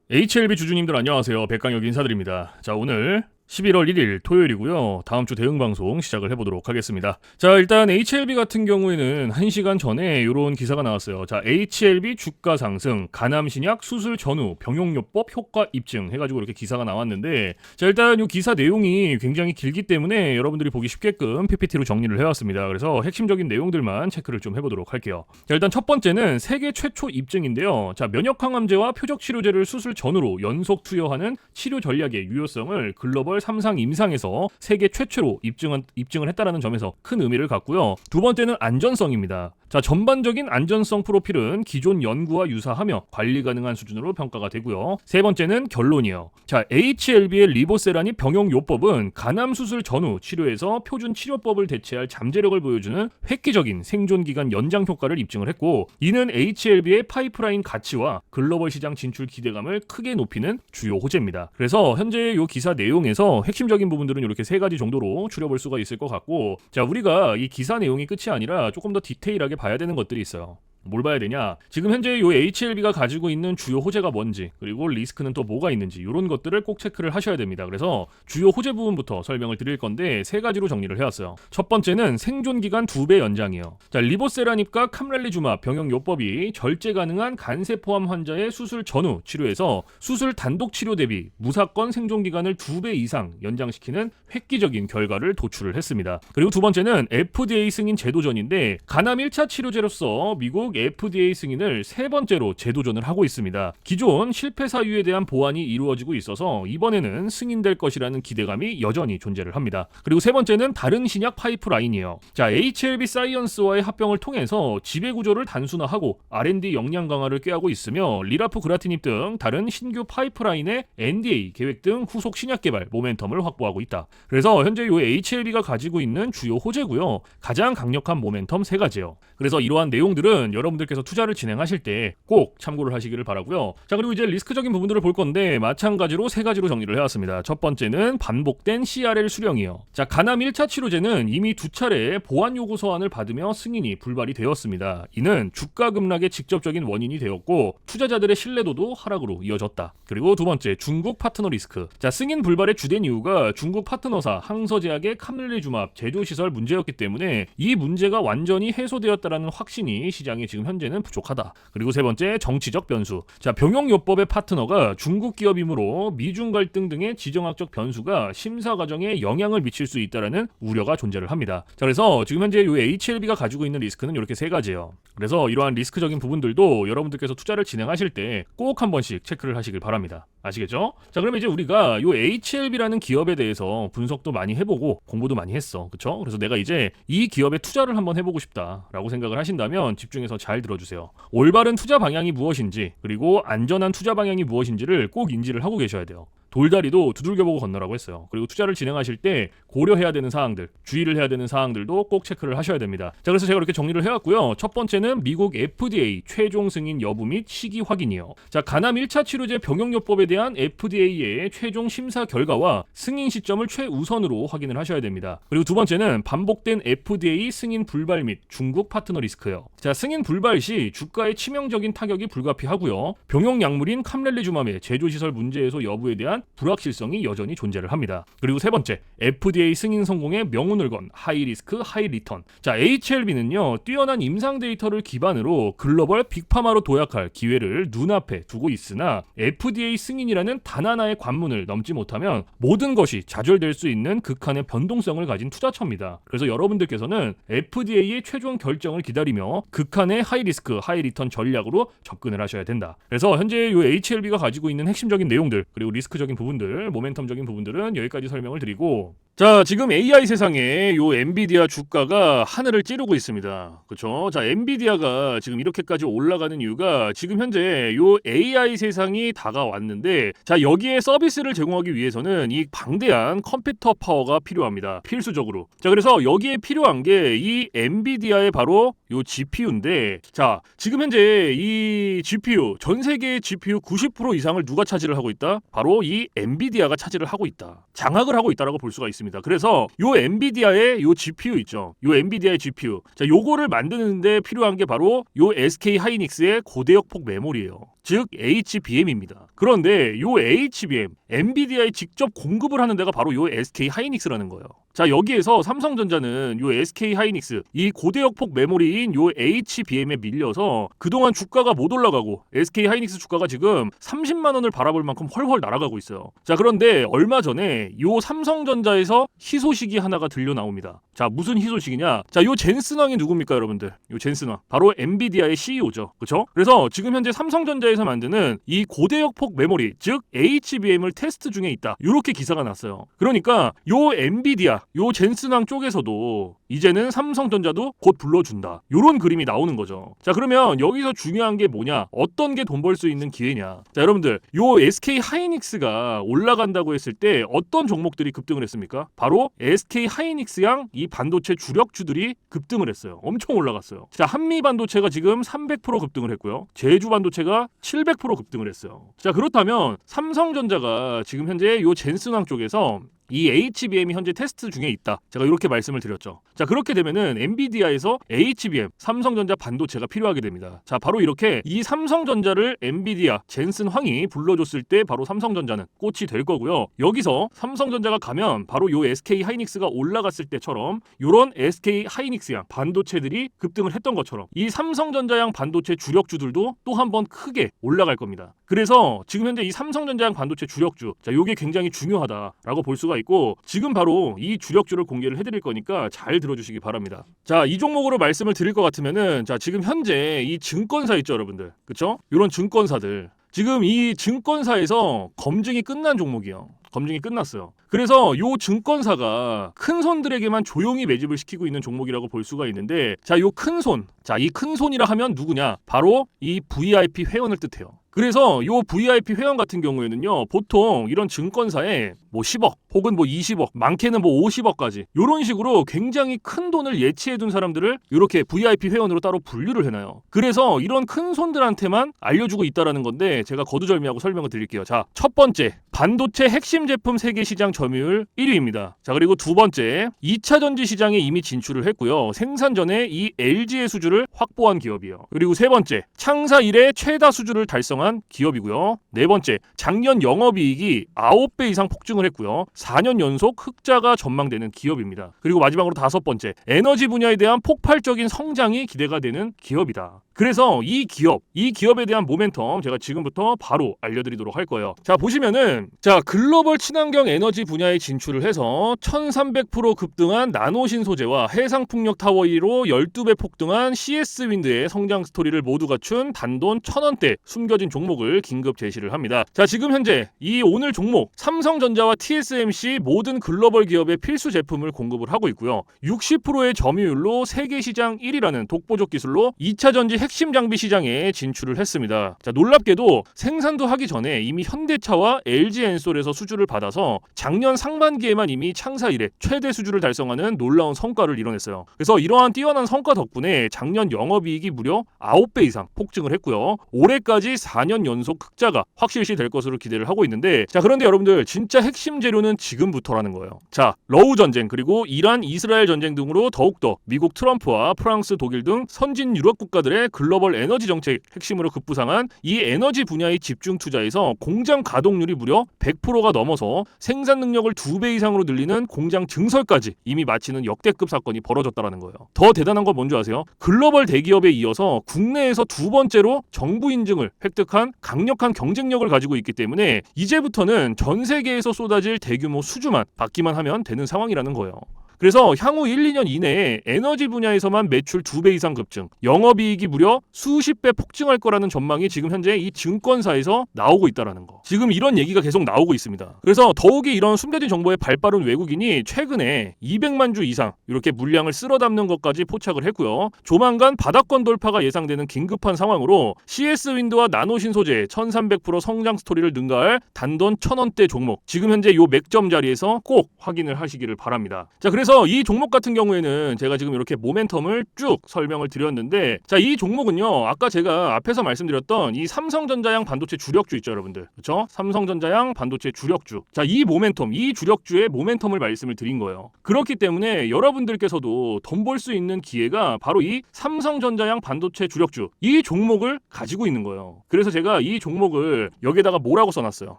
HLB 주주님들 안녕하세요. 백강혁 인사드립니다. 자, 오늘 11월 1일 토요일이고요. 다음 주 대응 방송 시작을 해보도록 하겠습니다. 자, 일단 HLB 같은 경우에는 1시간 전에 이런 기사가 나왔어요. 자, HLB 주가 상승, 간암신약 수술 전후 병용요법 효과 입증 해가지고 이렇게 기사가 나왔는데, 자, 일단 이 기사 내용이 굉장히 길기 때문에 여러분들이 보기 쉽게끔 PPT로 정리를 해왔습니다. 그래서 핵심적인 내용들만 체크를 좀 해보도록 할게요. 자, 일단 첫 번째는 세계 최초 입증인데요. 자, 면역항암제와 표적치료제를 수술 전후로 연속 투여하는 치료 전략의 유효성을 글로벌 3상 임상에서 세계 최초로 입증을 했다라는 점에서 큰 의미를 갖고요. 두 번째는 안전성입니다. 자, 전반적인 안전성 프로필은 기존 연구와 유사하며 관리 가능한 수준으로 평가가 되고요. 세 번째는 결론이요. 자, HLB의 리보세라니 병용요법은 간암 수술 전후 치료에서 표준 치료법을 대체할 잠재력을 보여주는 획기적인 생존 기간 연장 효과를 입증을 했고, 이는 HLB의 파이프라인 가치와 글로벌 시장 진출 기대감을 크게 높이는 주요 호재입니다. 그래서 현재 이 기사 내용에서 핵심적인 부분들은 이렇게 세 가지 정도로 추려볼 수가 있을 것 같고, 자, 우리가 이 기사 내용이 끝이 아니라 조금 더 디테일하게 봐야 되는 것들이 있어요. 뭘 봐야 되냐? 지금 현재 요 HLB가 가지고 있는 주요 호재가 뭔지, 그리고 리스크는 또 뭐가 있는지, 이런 것들을 꼭 체크를 하셔야 됩니다. 그래서 주요 호재 부분부터 설명을 드릴 건데 세 가지로 정리를 해왔어요. 첫 번째는 생존 기간 2배 연장이요. 자, 리보세라닙과 캄렐리주맙 병용요법이 절제 가능한 간세포암 환자의 수술 전후 치료에서 수술 단독 치료 대비 무사건 생존 기간을 2배 이상 연장시키는 획기적인 결과를 도출을 했습니다. 그리고 두 번째는 FDA 승인 제도전인데, 간암 1차 치료제로서 미국 FDA 승인을 세 번째로 재도전을 하고 있습니다. 기존 실패 사유에 대한 보완이 이루어지고 있어서 이번에는 승인될 것이라는 기대감이 여전히 존재를 합니다. 그리고 세 번째는 다른 신약 파이프라인이에요. 자, HLB 사이언스와의 합병을 통해서 지배구조를 단순화하고 R&D 역량 강화를 꾀하고 있으며, 리라프그라티닙 등 다른 신규 파이프라인의 NDA 계획 등 후속 신약 개발 모멘텀을 확보하고 있다. 그래서 현재 이 HLB가 가지고 있는 주요 호재고요. 가장 강력한 모멘텀 세 가지예요. 그래서 이러한 내용들은 여러분들께서 투자를 진행하실 때 꼭 참고를 하시기를 바라고요. 자, 그리고 이제 리스크적인 부분들을 볼 건데 마찬가지로 세 가지로 정리를 해왔습니다. 첫 번째는 반복된 CRL 수령이요. 자, 간암 1차 치료제는 이미 두 차례 보완 요구 서한을 받으며 승인이 불발이 되었습니다. 이는 주가 급락의 직접적인 원인이 되었고, 투자자들의 신뢰도도 하락으로 이어졌다. 그리고 두 번째, 중국 파트너 리스크. 자, 승인 불발의 주된 이유가 중국 파트너사 항서제약의 캄렐리주맙 제조시설 문제였기 때문에 이 문제가 완전히 해소되었다라는 확신이 시장에 지금 현재는 부족하다. 그리고 세 번째, 정치적 변수. 자, 병용요법의 파트너가 중국 기업이므로 미중 갈등 등의 지정학적 변수가 심사 과정에 영향을 미칠 수 있다라는 우려가 존재를 합니다. 자, 그래서 지금 현재 이 HLB가 가지고 있는 리스크는 이렇게 세 가지예요. 그래서 이러한 리스크적인 부분들도 여러분들께서 투자를 진행하실 때 꼭 한 번씩 체크를 하시길 바랍니다. 아시겠죠? 자, 그러면 이제 우리가 이 HLB라는 기업에 대해서 분석도 많이 해보고 공부도 많이 했어. 그쵸? 그래서 내가 이제 이 기업에 투자를 한번 해보고 싶다라고 생각을 하신다면 집중해서 잘 들어주세요. 올바른 투자 방향이 무엇인지, 그리고 안전한 투자 방향이 무엇인지를 꼭 인지를 하고 계셔야 돼요. 돌다리도 두들겨보고 건너라고 했어요. 그리고 투자를 진행하실 때 고려해야 되는 사항들, 주의를 해야 되는 사항들도 꼭 체크를 하셔야 됩니다. 자, 그래서 제가 이렇게 정리를 해왔고요. 첫 번째는 미국 FDA 최종 승인 여부 및 시기 확인이요. 자, 간암 1차 치료제 병용요법에 대한 FDA의 최종 심사 결과와 승인 시점을 최우선으로 확인을 하셔야 됩니다. 그리고 두 번째는 반복된 FDA 승인 불발 및 중국 파트너 리스크요. 자, 승인 불발 시 주가에 치명적인 타격이 불가피하고요. 병용 약물인 캄렐리주맘의 제조시설 문제 해소 여부에 대한 불확실성이 여전히 존재를 합니다. 그리고 세 번째, FDA 승인 성공의 명운을 건 하이 리스크 하이 리턴. 자, HLB는요, 뛰어난 임상 데이터를 기반으로 글로벌 빅파마로 도약할 기회를 눈앞에 두고 있으나 FDA 승인이라는 단 하나의 관문을 넘지 못하면 모든 것이 좌절될 수 있는 극한의 변동성을 가진 투자처입니다. 그래서 여러분들께서는 FDA의 최종 결정을 기다리며 극한의 하이 리스크 하이 리턴 전략으로 접근을 하셔야 된다. 그래서 현재 이 HLB가 가지고 있는 핵심적인 내용들, 그리고 리스크적인 부분들, 모멘텀적인 부분들은 여기까지 설명을 드리고, 자, 지금 AI 세상에 요 엔비디아 주가가 하늘을 찌르고 있습니다. 그렇죠? 자, 엔비디아가 지금 이렇게까지 올라가는 이유가 지금 현재 요 AI 세상이 다가왔는데, 자, 여기에 서비스를 제공하기 위해서는 이 방대한 컴퓨터 파워가 필요합니다. 필수적으로. 자, 그래서 여기에 필요한 게 이 엔비디아의 바로 요 GPU인데, 자, 지금 현재 이 GPU, 전 세계의 GPU 90% 이상을 누가 차지를 하고 있다? 바로 이 엔비디아가 차지를 하고 있다. 장악을 하고 있다라고 볼 수가 있습니다. 그래서 요 엔비디아의 요 GPU 있죠. 요 엔비디아의 GPU. 자, 요거를 만드는데 필요한 게 바로 요 SK 하이닉스의 고대역폭 메모리예요. 즉 HBM입니다. 그런데 요 HBM, 엔비디아에 직접 공급을 하는 데가 바로 요 SK 하이닉스라는 거예요. 자, 여기에서 삼성전자는 요 SK 하이닉스, 이 고대역폭 메모리인 요 HBM에 밀려서 그동안 주가가 못 올라가고 SK 하이닉스 주가가 지금 30만 원을 바라볼 만큼 헐헐 날아가고 있어요. 자, 그런데 얼마 전에 요 삼성전자에서 희소식이 하나가 들려 나옵니다. 자, 무슨 희소식이냐? 자, 요 젠슨 왕이 누굽니까, 여러분들? 요 젠슨 왕. 바로 엔비디아의 CEO죠. 그렇죠? 그래서 지금 현재 삼성전자에서 만드는 이 고대역폭 메모리, 즉 HBM을 테스트 중에 있다. 요렇게 기사가 났어요. 그러니까 요 엔비디아, 요 젠슨 왕 쪽에서도 이제는 삼성전자도 곧 불러준다. 요런 그림이 나오는 거죠. 자, 그러면 여기서 중요한 게 뭐냐? 어떤 게 돈 벌 수 있는 기회냐? 자, 여러분들, 요 SK 하이닉스가 올라간다고 했을 때 어떤 종목들이 급등을 했습니까? 바로 SK 하이닉스양 이 반도체 주력주들이 급등을 했어요. 엄청 올라갔어요. 자, 한미 반도체가 지금 300% 급등을 했고요. 제주 반도체가 700% 급등을 했어요. 자, 그렇다면 삼성전자가 지금 현재 요 젠슨왕 쪽에서 이 HBM이 현재 테스트 중에 있다. 제가 이렇게 말씀을 드렸죠. 자, 그렇게 되면은 엔비디아에서 HBM, 삼성전자 반도체가 필요하게 됩니다. 자, 바로 이렇게 이 삼성전자를 엔비디아, 젠슨 황이 불러줬을 때 바로 삼성전자는 꽃이 될 거고요. 여기서 삼성전자가 가면 바로 요 SK 하이닉스가 올라갔을 때처럼 요런 SK 하이닉스양 반도체들이 급등을 했던 것처럼 이 삼성전자양 반도체 주력주들도 또 한 번 크게 올라갈 겁니다. 그래서 지금 현재 이 삼성전자양 반도체 주력주, 자, 요게 굉장히 중요하다라고 볼 수가 있고, 지금 바로 이 주력주를 공개를 해드릴 거니까 잘 들어주시기 바랍니다. 자, 이 종목으로 말씀을 드릴 것 같으면은, 자, 지금 현재 이 증권사 있죠, 여러분들, 그쵸? 이런 증권사들, 지금 이 증권사에서 검증이 끝난 종목이에요. 검증이 끝났어요. 그래서 요 증권사가 큰 손들에게만 조용히 매집을 시키고 있는 종목이라고 볼 수가 있는데, 자, 요 큰 손, 자, 이 큰 손이라 하면 누구냐? 바로 이 VIP 회원을 뜻해요. 그래서 요 VIP 회원 같은 경우에는요, 보통 이런 증권사에 뭐 10억 혹은 뭐 20억, 많게는 뭐 50억까지 요런 식으로 굉장히 큰 돈을 예치해둔 사람들을 이렇게 VIP 회원으로 따로 분류를 해놔요. 그래서 이런 큰 손들한테만 알려주고 있다라는 건데, 제가 거두절미하고 설명을 드릴게요. 자, 첫 번째, 반도체 핵심 제품 세계 시장 점유율 1위입니다. 자, 그리고 두 번째, 2차 전지 시장에 이미 진출을 했고요. 생산 전에 이 LG의 수주를 확보한 기업이에요. 그리고 세 번째, 창사 이래 최다 수주를 달성한 기업이고요. 네 번째, 작년 영업이익이 9배 이상 폭증을 했고요. 4년 연속 흑자가 전망되는 기업입니다. 그리고 마지막으로 다섯 번째, 에너지 분야에 대한 폭발적인 성장이 기대가 되는 기업이다. 그래서 이 기업에 대한 모멘텀 제가 지금부터 바로 알려드리도록 할 거예요. 자, 보시면은, 자, 글로벌 친환경 에너지 분야에 진출을 해서 1300% 급등한 나노신 소재와 해상풍력 타워 1위로 12배 폭등한 CS윈드의 성장 스토리를 모두 갖춘 단돈 1000원대 숨겨진 종목을 긴급 제시를 합니다. 자, 지금 현재 이 오늘 종목 삼성전자와 TSMC 모든 글로벌 기업의 필수 제품을 공급을 하고 있고요. 60%의 점유율로 세계 시장 1위라는 독보적 기술로 2차 전지 핵심 장비 시장에 진출을 했습니다. 자, 놀랍게도 생산도 하기 전에 이미 현대차와 LG엔솔에서 수주를 받아서 작년 상반기에만 이미 창사 이래 최대 수주를 달성하는 놀라운 성과를 이뤄냈어요. 그래서 이러한 뛰어난 성과 덕분에 작년 영업이익이 무려 9배 이상 폭증을 했고요. 올해까지 4년 연속 흑자가 확실시 될 것으로 기대를 하고 있는데, 자, 그런데 여러분들, 진짜 핵심 재료는 지금부터라는 거예요. 자, 러우 전쟁, 그리고 이란 이스라엘 전쟁 등으로 더욱더 미국 트럼프와 프랑스, 독일 등 선진 유럽 국가들의 글로벌 에너지 정책 핵심으로 급부상한 이 에너지 분야의 집중 투자에서 공장 가동률이 무려 100%가 넘어서 생산 능력을 2배 이상으로 늘리는 공장 증설까지 이미 마치는 역대급 사건이 벌어졌다라는 거예요. 더 대단한 건 뭔지 아세요? 글로벌 대기업에 이어서 국내에서 두 번째로 정부 인증을 획득한 강력한 경쟁력을 가지고 있기 때문에 이제부터는 전 세계에서 쏟아질 대규모 수주만 받기만 하면 되는 상황이라는 거예요. 그래서 향후 1, 2년 이내에 에너지 분야에서만 매출 2배 이상 급증, 영업이익이 무려 수십 배 폭증할 거라는 전망이 지금 현재 이 증권사에서 나오고 있다는 거. 지금 이런 얘기가 계속 나오고 있습니다. 그래서 더욱이 이런 숨겨진 정보에 발빠른 외국인이 최근에 200만 주 이상 이렇게 물량을 쓸어 담는 것까지 포착을 했고요. 조만간 바닥권 돌파가 예상되는 긴급한 상황으로 CS윈드와 나노신 소재 1300% 성장 스토리를 능가할 단돈 1000원대 종목, 지금 현재 요 맥점 자리에서 꼭 확인을 하시기를 바랍니다. 자, 그래서 그래서 이 종목 같은 경우에는 제가 지금 이렇게 모멘텀을 쭉 설명을 드렸는데, 자, 이 종목은요, 아까 제가 앞에서 말씀드렸던 이 삼성전자양 반도체 주력주 있죠, 여러분들. 그렇죠? 삼성전자양 반도체 주력주. 자, 이 모멘텀, 이 주력주의 모멘텀을 말씀을 드린 거예요. 그렇기 때문에 여러분들께서도 돈 벌 수 있는 기회가 바로 이 삼성전자양 반도체 주력주, 이 종목을 가지고 있는 거예요. 그래서 제가 이 종목을 여기다가 뭐라고 써놨어요.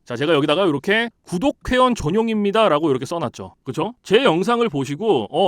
자, 제가 여기다가 이렇게 구독 회원 전용입니다 라고 이렇게 써놨죠. 그쵸? 제 영상을 보시고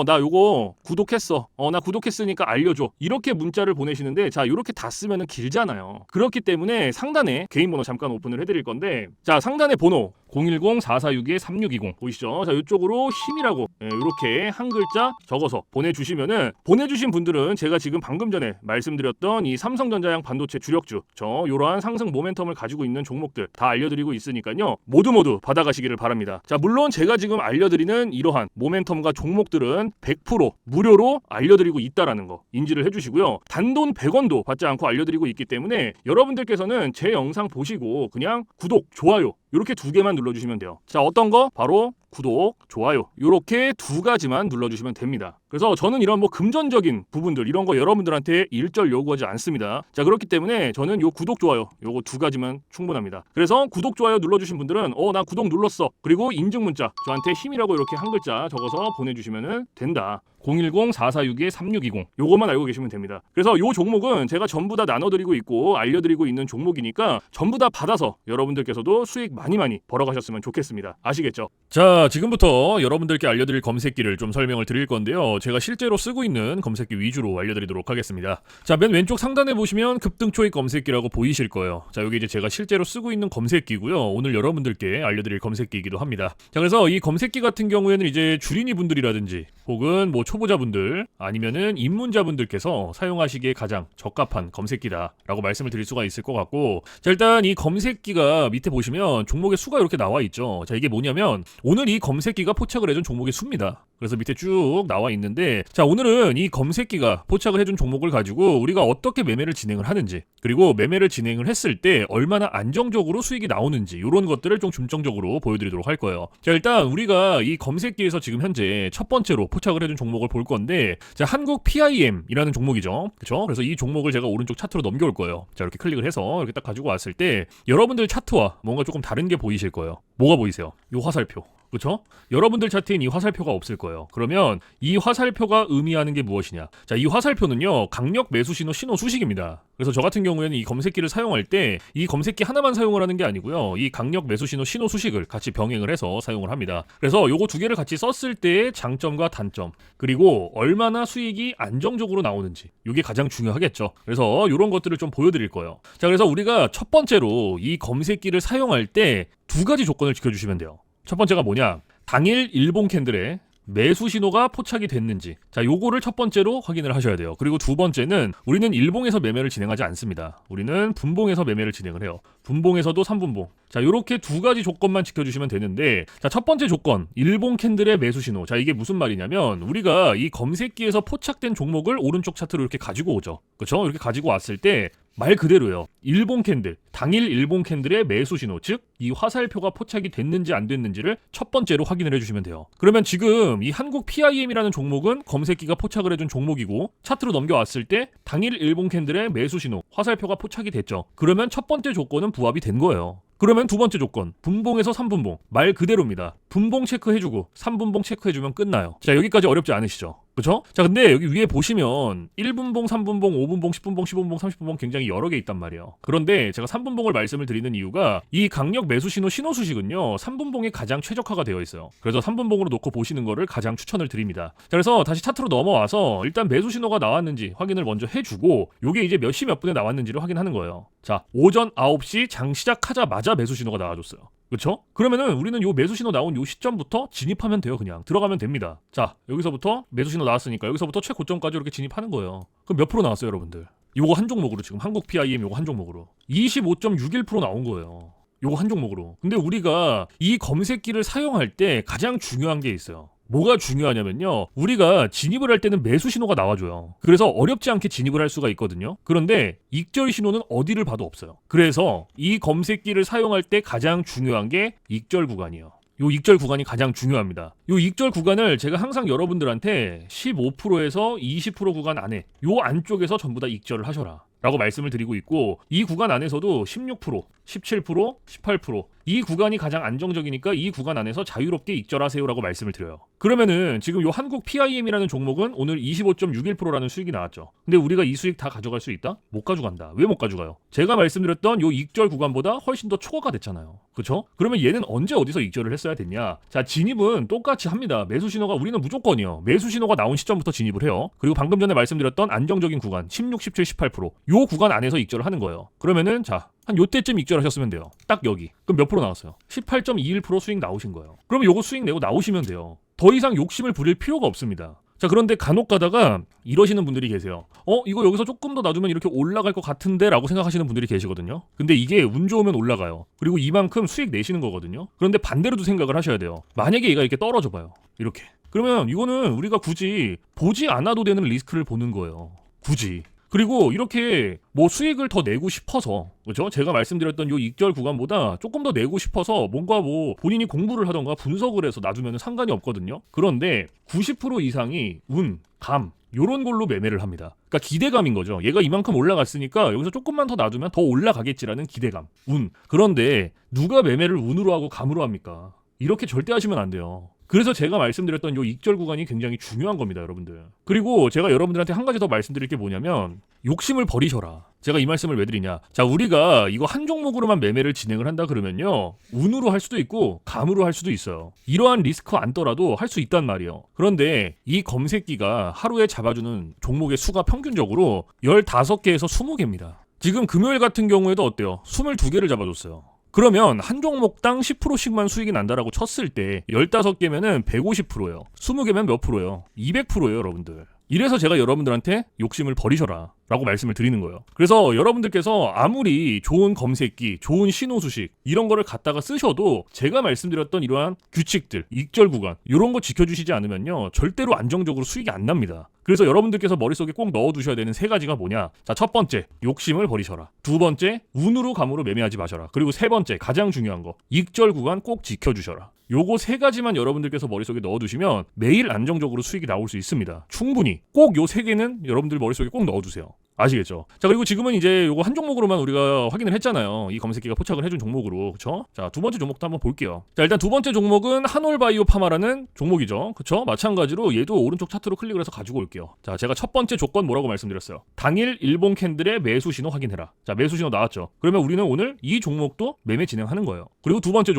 나 요거 구독했어, 나 구독했으니까 알려줘, 이렇게 문자를 보내시는데, 자, 이렇게 다 쓰면은 길잖아요. 그렇기 때문에 상단에 개인 번호 잠깐 오픈을 해드릴 건데, 자, 상단에 번호 010-4462-3620 보이시죠? 자, 이쪽으로 힘이라고 이렇게 한 글자 적어서 보내주시면은, 보내주신 분들은 제가 지금 방금 전에 말씀드렸던 이 삼성전자양 반도체 주력주, 이러한 상승 모멘텀을 가지고 있는 종목들 다 알려드리고 있으니까요, 모두 받아가시기를 바랍니다. 자, 물론 제가 지금 알려드리는 이러한 모멘텀과 종목들은 100% 무료로 알려드리고 있다라는 거 인지를 해주시고요. 단돈 100원도 받지 않고 알려드리고 있기 때문에 여러분들께서는 제 영상 보시고 그냥 구독, 좋아요 이렇게 두 개만 눌러주시면 돼요. 자, 어떤 거? 바로 구독, 좋아요 이렇게 두 가지만 눌러주시면 됩니다. 그래서 저는 이런 뭐 금전적인 부분들 이런 거 여러분들한테 일절 요구하지 않습니다. 자, 그렇기 때문에 저는 요 구독, 좋아요 요거 두 가지만 충분합니다. 그래서 구독, 좋아요 눌러주신 분들은 나 구독 눌렀어, 그리고 인증 문자 저한테 힘이라고 이렇게 한 글자 적어서 보내주시면 된다. 010-4462-3620 요것만 알고 계시면 됩니다. 그래서 요 종목은 제가 전부 다 나눠드리고 있고 알려드리고 있는 종목이니까 전부 다 받아서 여러분들께서도 수익 많이 벌어가셨으면 좋겠습니다. 아시겠죠? 자, 지금부터 여러분들께 알려드릴 검색기를 좀 설명을 드릴 건데요, 제가 실제로 쓰고 있는 검색기 위주로 알려드리도록 하겠습니다. 자, 맨 왼쪽 상단에 보시면 급등 초입 검색기라고 보이실 거예요. 자, 여기 이제 제가 실제로 쓰고 있는 검색기고요, 오늘 여러분들께 알려드릴 검색기이기도 합니다. 자, 그래서 이 검색기 같은 경우에는 이제 주린이 분들이라든지 혹은 뭐 초보자분들 아니면은 입문자분들께서 사용하시기에 가장 적합한 검색기다라고 말씀을 드릴 수가 있을 것 같고, 자, 일단 이 검색기가 밑에 보시면 종목의 수가 이렇게 나와 있죠. 자, 이게 뭐냐면 오늘 이 검색기가 포착을 해준 종목의 수입니다. 그래서 밑에 쭉 나와 있는데, 자, 오늘은 이 검색기가 포착을 해준 종목을 가지고 우리가 어떻게 매매를 진행을 하는지, 그리고 매매를 진행을 했을 때 얼마나 안정적으로 수익이 나오는지 이런 것들을 좀 중점적으로 보여드리도록 할 거예요. 자, 일단 우리가 이 검색기에서 지금 현재 첫 번째로 포착을 해준 종목을 볼 건데, 자, 한국 PIM이라는 종목이죠. 그렇죠? 그래서 이 종목을 제가 오른쪽 차트로 넘겨올 거예요. 자, 이렇게 클릭을 해서 이렇게 딱 가지고 왔을 때 여러분들 차트와 뭔가 조금 다른 게 보이실 거예요. 뭐가 보이세요? 요 화살표. 그렇죠? 여러분들 차트엔 이 화살표가 없을 거예요. 그러면 이 화살표가 의미하는 게 무엇이냐? 자, 이 화살표는요, 강력 매수 신호 수식입니다. 그래서 저 같은 경우에는 이 검색기를 사용할 때 이 검색기 하나만 사용을 하는 게 아니고요, 이 강력 매수 신호 수식을 같이 병행을 해서 사용을 합니다. 그래서 요거 두 개를 같이 썼을 때의 장점과 단점, 그리고 얼마나 수익이 안정적으로 나오는지, 이게 가장 중요하겠죠. 그래서 이런 것들을 좀 보여드릴 거예요. 자, 그래서 우리가 첫 번째로 이 검색기를 사용할 때 두 가지 조건을 지켜주시면 돼요. 첫 번째가 뭐냐? 당일 일봉 캔들에 매수 신호가 포착이 됐는지, 자, 요거를 첫 번째로 확인을 하셔야 돼요. 그리고 두 번째는 우리는 일봉에서 매매를 진행하지 않습니다. 우리는 분봉에서 매매를 진행을 해요. 분봉에서도 3분봉. 자, 요렇게 두 가지 조건만 지켜주시면 되는데, 자, 첫 번째 조건, 일봉 캔들의 매수 신호. 자, 이게 무슨 말이냐면 우리가 이 검색기에서 포착된 종목을 오른쪽 차트로 이렇게 가지고 오죠. 그렇죠? 이렇게 가지고 왔을 때 말 그대로요, 일봉 캔들, 당일 일봉 캔들의 매수 신호, 즉 이 화살표가 포착이 됐는지 안 됐는지를 첫 번째로 확인을 해주시면 돼요. 그러면 지금 이 한국 PIM이라는 종목은 검색기가 포착을 해준 종목이고, 차트로 넘겨왔을 때 당일 일봉 캔들의 매수 신호, 화살표가 포착이 됐죠. 그러면 첫 번째 조건은 부합이 된 거예요. 그러면 두 번째 조건, 분봉에서 3분봉. 말 그대로입니다. 분봉 체크해주고 3분봉 체크해주면 끝나요. 자, 여기까지 어렵지 않으시죠? 그쵸? 자, 근데 여기 위에 보시면 1분봉, 3분봉, 5분봉, 10분봉, 15분봉, 30분봉 굉장히 여러 개 있단 말이에요. 그런데 제가 3분봉을 말씀을 드리는 이유가 이 강력 매수 신호 수식은요, 3분봉에 가장 최적화가 되어 있어요. 그래서 3분봉으로 놓고 보시는 거를 가장 추천을 드립니다. 자, 그래서 다시 차트로 넘어와서 일단 매수 신호가 나왔는지 확인을 먼저 해주고, 요게 이제 몇 시 몇 분에 나왔는지를 확인하는 거예요. 자, 오전 9시 장 시작하자마자 매수 신호가 나와줬어요. 그렇죠? 그러면은 우리는 요 매수 신호 나온 요 시점부터 진입하면 돼요. 그냥 들어가면 됩니다. 자, 여기서부터 매수 신호 나왔으니까 여기서부터 최고점까지 이렇게 진입하는 거예요. 그럼 몇 프로 나왔어요, 여러분들? 요거 한 종목으로, 지금 한국 PIM 요거 한 종목으로 25.61% 나온 거예요. 요거 한 종목으로. 근데 우리가 이 검색기를 사용할 때 가장 중요한 게 있어요. 뭐가 중요하냐면요, 우리가 진입을 할 때는 매수 신호가 나와줘요. 그래서 어렵지 않게 진입을 할 수가 있거든요. 그런데 익절 신호는 어디를 봐도 없어요. 그래서 이 검색기를 사용할 때 가장 중요한 게 익절 구간이에요. 요 익절 구간이 가장 중요합니다. 요 익절 구간을 제가 항상 여러분들한테 15%에서 20% 구간 안에 요 안쪽에서 전부 다 익절을 하셔라 라고 말씀을 드리고 있고, 이 구간 안에서도 16%, 17%, 18% 이 구간이 가장 안정적이니까 이 구간 안에서 자유롭게 익절하세요라고 말씀을 드려요. 그러면은 지금 요 한국 PIM이라는 종목은 오늘 25.61%라는 수익이 나왔죠. 근데 우리가 이 수익 다 가져갈 수 있다? 못 가져간다. 왜 못 가져가요? 제가 말씀드렸던 요 익절 구간보다 훨씬 더 초과가 됐잖아요. 그쵸? 그러면 얘는 언제 어디서 익절을 했어야 됐냐? 자, 진입은 똑같이 합니다. 매수 신호가 우리는 무조건이요. 매수 신호가 나온 시점부터 진입을 해요. 그리고 방금 전에 말씀드렸던 안정적인 구간 16, 17, 18% 요 구간 안에서 익절을 하는 거예요. 그러면은 자, 한 요때쯤 익절하셨으면 돼요. 딱 여기. 그럼 몇 프로 나왔어요? 18.21% 수익 나오신 거예요. 그러면 요거 수익 내고 나오시면 돼요. 더 이상 욕심을 부릴 필요가 없습니다. 자, 그런데 간혹 가다가 이러시는 분들이 계세요. 이거 여기서 조금 더 놔두면 이렇게 올라갈 것 같은데 라고 생각하시는 분들이 계시거든요. 근데 이게 운 좋으면 올라가요. 그리고 이만큼 수익 내시는 거거든요. 그런데 반대로도 생각을 하셔야 돼요. 만약에 얘가 이렇게 떨어져 봐요. 이렇게. 그러면 이거는 우리가 굳이 보지 않아도 되는 리스크를 보는 거예요. 굳이. 그리고 이렇게 뭐 수익을 더 내고 싶어서, 그렇죠? 제가 말씀드렸던 요 익절 구간보다 조금 더 내고 싶어서 뭔가 뭐 본인이 공부를 하던가 분석을 해서 놔두면 상관이 없거든요. 그런데 90% 이상이 운, 감 요런 걸로 매매를 합니다. 그러니까 기대감인 거죠. 얘가 이만큼 올라갔으니까 여기서 조금만 더 놔두면 더 올라가겠지라는 기대감, 운. 그런데 누가 매매를 운으로 하고 감으로 합니까? 이렇게 절대 하시면 안 돼요. 그래서 제가 말씀드렸던 요 익절 구간이 굉장히 중요한 겁니다, 여러분들. 그리고 제가 여러분들한테 한 가지 더 말씀드릴 게 뭐냐면, 욕심을 버리셔라. 제가 이 말씀을 왜 드리냐? 자, 우리가 이거 한 종목으로만 매매를 진행을 한다 그러면요, 운으로 할 수도 있고 감으로 할 수도 있어요. 이러한 리스크 안더라도 할 수 있단 말이에요. 그런데 이 검색기가 하루에 잡아주는 종목의 수가 평균적으로 15개에서 20개입니다. 지금 금요일 같은 경우에도 어때요? 22개를 잡아줬어요. 그러면 한 종목당 10%씩만 수익이 난다라고 쳤을 때 15개면은 150%예요. 20개면 몇 프로예요? 200%예요, 여러분들. 이래서 제가 여러분들한테 욕심을 버리셔라 라고 말씀을 드리는 거예요. 그래서 여러분들께서 아무리 좋은 검색기, 좋은 신호 수식 이런 거를 갖다가 쓰셔도 제가 말씀드렸던 이러한 규칙들, 익절 구간 이런 거 지켜주시지 않으면요, 절대로 안정적으로 수익이 안 납니다. 그래서 여러분들께서 머릿속에 꼭 넣어두셔야 되는 세 가지가 뭐냐? 자, 첫 번째, 욕심을 버리셔라. 두 번째, 운으로 감으로 매매하지 마셔라. 그리고 세 번째, 가장 중요한 거, 익절 구간 꼭 지켜주셔라. 요거 세 가지만 여러분들께서 머릿속에 넣어두시면 매일 안정적으로 수익이 나올 수 있습니다. 충분히. 꼭 요 세 개는 여러분들 머릿속에 꼭 넣어두세요. 아시겠죠? 자, 그리고 지금은 이제 요거 한 종목으로만 우리가 확인을 했잖아요. 이 검색기가 포착을 해준 종목으로. 그쵸? 자, 두 번째 종목도 한번 볼게요. 자, 일단 두 번째 종목은 한올바이오파마라는 종목이죠. 그쵸? 마찬가지로 얘도 오른쪽 차트로 클릭을 해서 가지고 올게요. 자, 제가 첫 번째 조건 뭐라고 말씀드렸어요? 당일 일본 캔들의 매수 신호 확인해라. 자, 매수 신호 나왔죠? 그러면 우리는 오늘 이 종목도 매매 진행하는 거예요. 그리고 두 번째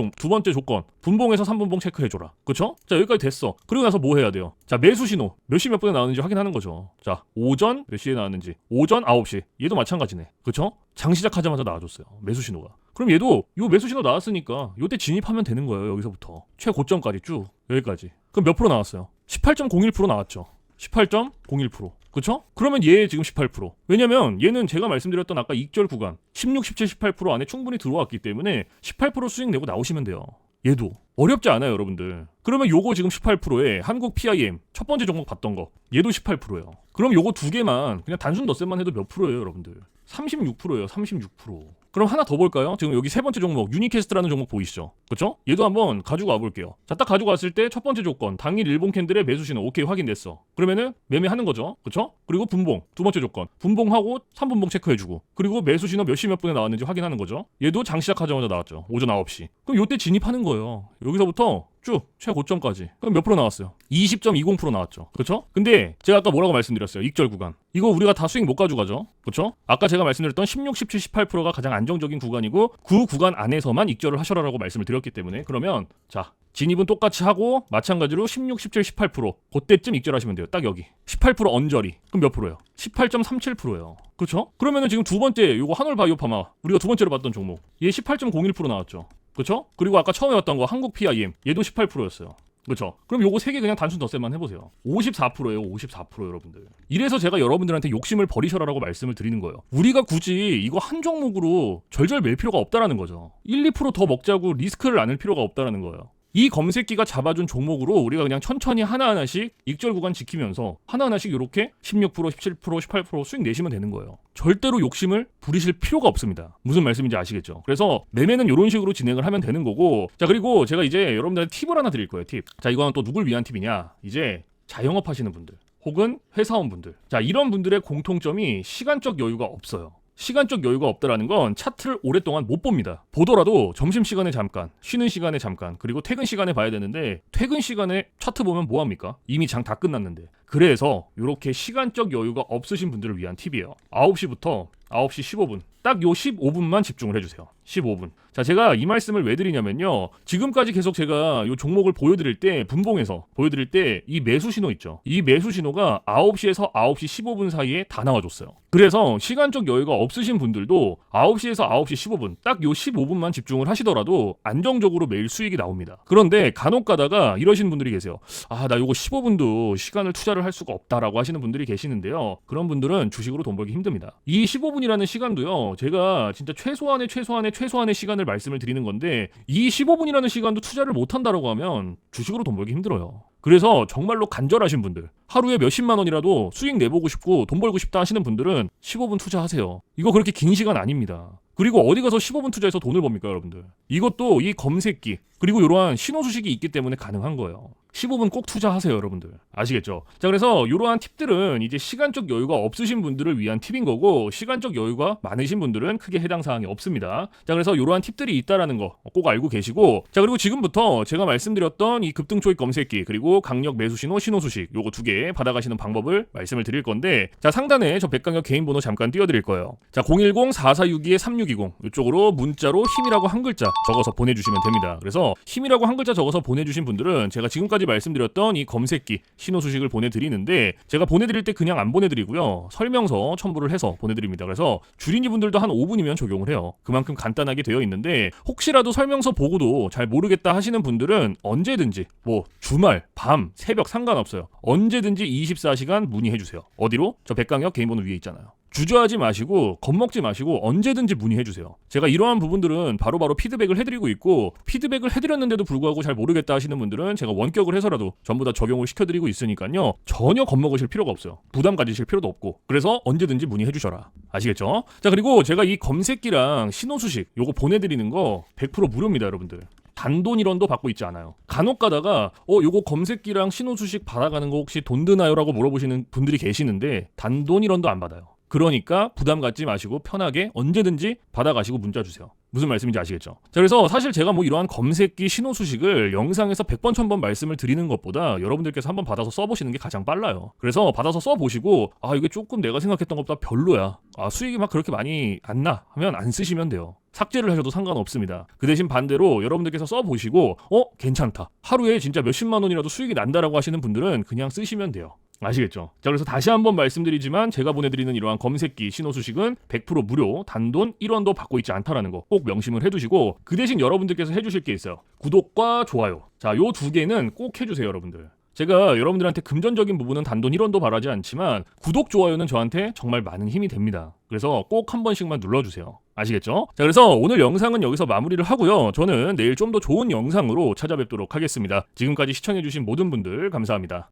조건. 분봉에서 3분봉 체크해줘라. 그쵸? 자, 여기까지 됐어. 그리고 나서 뭐 해야 돼요? 자, 매수 신호. 몇 시 몇 분에 나왔는지 확인하는 거죠. 자, 오전 몇 시에 나왔는지. 오전 9시. 얘도 마찬가지네. 그쵸? 장 시작하자마자 나와줬어요. 매수 신호가. 그럼 얘도 요 매수 신호 나왔으니까 요때 진입하면 되는 거예요. 여기서부터. 최고점까지 쭉. 여기까지. 그럼 몇 프로 나왔어요? 18.01% 나왔죠. 18.01%. 그쵸? 그러면 얘 지금 18%. 왜냐면 얘는 제가 말씀드렸던 아까 익절 구간 16, 17, 18% 안에 충분히 들어왔기 때문에 18% 수익 내고 나오시면 돼요. 얘도 어렵지 않아요, 여러분들. 그러면 요거 지금 18%에 한국 PIM 첫 번째 종목 봤던 거 얘도 18%예요. 그럼 요거 두 개만 그냥 단순 덧셈만 해도 몇 프로예요, 여러분들? 36%예요. 36%. 그럼 하나 더 볼까요? 지금 여기 세 번째 종목 유니캐스트라는 종목 보이시죠? 그쵸? 얘도 한번 가지고 와볼게요. 자, 딱 가지고 왔을 때 첫 번째 조건 당일 일본 캔들의 매수 신호 오케이 확인됐어. 그러면은 매매하는 거죠. 그쵸? 그리고 분봉 두 번째 조건 분봉하고 3분봉 체크해주고 그리고 매수 신호 몇 시 몇 분에 나왔는지 확인하는 거죠. 얘도 장 시작하자마자 나왔죠. 오전 9시. 그럼 요때 진입하는 거예요. 여기서부터 쭉 최고점까지. 그럼 몇 프로 나왔어요? 20.20% 나왔죠. 그렇죠? 근데 제가 아까 뭐라고 말씀드렸어요? 익절 구간. 이거 우리가 다 수익 못 가져가죠. 그렇죠? 아까 제가 말씀드렸던 16, 17, 18%가 가장 안정적인 구간이고 그 구간 안에서만 익절을 하셔라라고 말씀을 드렸기 때문에 그러면 자, 진입은 똑같이 하고 마찬가지로 16, 17, 18% 그때쯤 익절하시면 돼요. 딱 여기. 18% 언저리. 그럼 몇 프로예요? 18.37%예요. 그렇죠? 그러면은 지금 두 번째 요거 한올바이오파마 우리가 두 번째로 봤던 종목. 얘 18.01% 나왔죠. 그렇죠? 그리고 아까 처음에 봤던 거 한국 PIM 얘도 18%였어요. 그렇죠? 그럼 요거 세 개 그냥 단순 덧셈만 해보세요. 54%예요. 54% 여러분들. 이래서 제가 여러분들한테 욕심을 버리셔라라고 말씀을 드리는 거예요. 우리가 굳이 이거 한 종목으로 절절 맬 필요가 없다라는 거죠. 1, 2%더 먹자고 리스크를 안을 필요가 없다라는 거예요. 이 검색기가 잡아준 종목으로 우리가 그냥 천천히 하나하나씩 익절 구간 지키면서 하나하나씩 이렇게 16%, 17%, 18% 수익 내시면 되는 거예요. 절대로 욕심을 부리실 필요가 없습니다. 무슨 말씀인지 아시겠죠? 그래서 매매는 이런 식으로 진행을 하면 되는 거고, 자, 그리고 제가 이제 여러분들한테 팁을 하나 드릴 거예요. 팁. 자, 이거는 또 누굴 위한 팁이냐? 이제 자영업 하시는 분들 혹은 회사원분들, 자, 이런 분들의 공통점이 시간적 여유가 없어요. 시간적 여유가 없다라는 건 차트를 오랫동안 못 봅니다. 보더라도 점심시간에 잠깐, 쉬는 시간에 잠깐, 그리고 퇴근 시간에 봐야 되는데 퇴근 시간에 차트 보면 뭐합니까? 이미 장 다 끝났는데. 그래서 이렇게 시간적 여유가 없으신 분들을 위한 팁이에요. 9시부터 9시 15분 딱 요 15분만 집중을 해주세요. 15분. 자, 제가 이 말씀을 왜 드리냐면요, 지금까지 계속 제가 요 종목을 보여드릴 때, 분봉에서 보여드릴 때 이 매수 신호 있죠, 이 매수 신호가 9시에서 9시 15분 사이에 다 나와줬어요. 그래서 시간적 여유가 없으신 분들도 9시에서 9시 15분 딱 요 15분만 집중을 하시더라도 안정적으로 매일 수익이 나옵니다. 그런데 간혹 가다가 이러시는 분들이 계세요. 아, 나 요거 15분도 시간을 투자를 할 수가 없다라고 하시는 분들이 계시는데요, 그런 분들은 주식으로 돈 벌기 힘듭니다. 이 15분이라는 시간도요, 제가 진짜 최소한의 시간을 말씀을 드리는 건데, 이 15분이라는 시간도 투자를 못 한다라고 하면 주식으로 돈 벌기 힘들어요. 그래서 정말로 간절하신 분들, 하루에 몇십만 원이라도 수익 내보고 싶고 돈 벌고 싶다 하시는 분들은 15분 투자하세요. 이거 그렇게 긴 시간 아닙니다. 그리고 어디 가서 15분 투자해서 돈을 법니까, 여러분들? 이것도 이 검색기 그리고 이러한 신호 수식이 있기 때문에 가능한 거예요. 15분 꼭 투자하세요, 여러분들. 아시겠죠? 자, 그래서 이러한 팁들은 이제 시간적 여유가 없으신 분들을 위한 팁인 거고, 시간적 여유가 많으신 분들은 크게 해당 사항이 없습니다. 자, 그래서 이러한 팁들이 있다라는 거 꼭 알고 계시고, 자, 그리고 지금부터 제가 말씀드렸던 이 급등 초입 검색기 그리고 강력 매수 신호, 신호 수식 요거 두 개 받아가시는 방법을 말씀을 드릴 건데, 자, 상단에 저 백강혁 개인 번호 잠깐 띄워드릴 거예요. 자, 010-4462-3620 이쪽으로 문자로 힘이라고 한 글자 적어서 보내주시면 됩니다. 그래서 힘이라고 한 글자 적어서 보내주신 분들은 제가 지금까지 말씀드렸던 이 검색기 신호 수식을 보내드리는데, 제가 보내드릴 때 그냥 안 보내드리고요, 설명서 첨부를 해서 보내드립니다. 그래서 주린이 분들도 한 5분이면 적용을 해요. 그만큼 간단하게 되어 있는데, 혹시라도 설명서 보고도 잘 모르겠다 하시는 분들은 언제든지 뭐 주말, 밤, 새벽 상관없어요. 언제든지 24시간 문의해주세요. 어디로? 저 백강혁 개인 번호 위에 있잖아요. 주저하지 마시고 겁먹지 마시고 언제든지 문의해주세요. 제가 이러한 부분들은 바로바로 피드백을 해드리고 있고, 피드백을 해드렸는데도 불구하고 잘 모르겠다 하시는 분들은 제가 원격을 해서라도 전부 다 적용을 시켜드리고 있으니까요, 전혀 겁먹으실 필요가 없어요. 부담 가지실 필요도 없고, 그래서 언제든지 문의해주셔라. 아시겠죠? 자, 그리고 제가 이 검색기랑 신호수식 요거 보내드리는 거 100% 무료입니다, 여러분들. 단돈 1원도 받고 있지 않아요. 간혹 가다가 요거 검색기랑 신호수식 받아가는 거 혹시 돈 드나요? 라고 물어보시는 분들이 계시는데 단돈 1원도 안 받아요. 그러니까 부담 갖지 마시고 편하게 언제든지 받아가시고 문자 주세요. 무슨 말씀인지 아시겠죠? 자, 그래서 사실 제가 뭐 이러한 검색기 신호 수식을 영상에서 100번 1000번 말씀을 드리는 것보다 여러분들께서 한번 받아서 써보시는 게 가장 빨라요. 그래서 받아서 써보시고, 아, 이게 조금 내가 생각했던 것보다 별로야, 아, 수익이 막 그렇게 많이 안 나 하면 안 쓰시면 돼요. 삭제를 하셔도 상관없습니다. 그 대신 반대로 여러분들께서 써보시고 괜찮다, 하루에 진짜 몇십만 원이라도 수익이 난다라고 하시는 분들은 그냥 쓰시면 돼요. 아시겠죠? 자, 그래서 다시 한번 말씀드리지만 제가 보내드리는 이러한 검색기 신호 수식은 100% 무료, 단돈 1원도 받고 있지 않다라는 거 꼭 명심을 해두시고, 그 대신 여러분들께서 해주실 게 있어요. 구독과 좋아요. 자, 요 두 개는 꼭 해주세요, 여러분들. 제가 여러분들한테 금전적인 부분은 단돈 1원도 바라지 않지만 구독, 좋아요는 저한테 정말 많은 힘이 됩니다. 그래서 꼭 한 번씩만 눌러주세요. 아시겠죠? 자, 그래서 오늘 영상은 여기서 마무리를 하고요, 저는 내일 좀 더 좋은 영상으로 찾아뵙도록 하겠습니다. 지금까지 시청해주신 모든 분들 감사합니다.